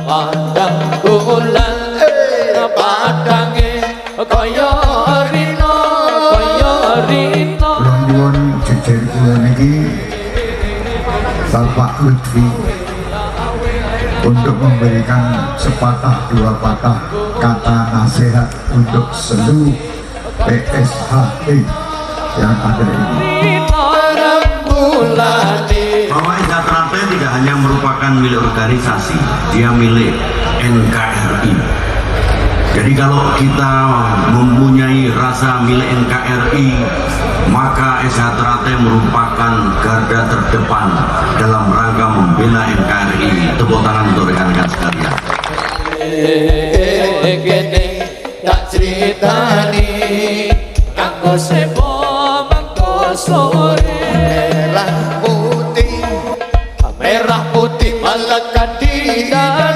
padang bulan padange kaya rino London jejer kula niki Bapak Lutfi untuk memberikan sepatah dua patah kata nasihat untuk seluruh PSHI yang ada ini. Bahwa Insatrate tidak hanya merupakan milik organisasi, dia milik NKRI. Jadi kalau kita mempunyai rasa milik NKRI, maka Insatrate merupakan garda terdepan dalam rangka membela NKRI. Tepuk tangan untuk rekan-rekan sekalian. Tak ceritani aku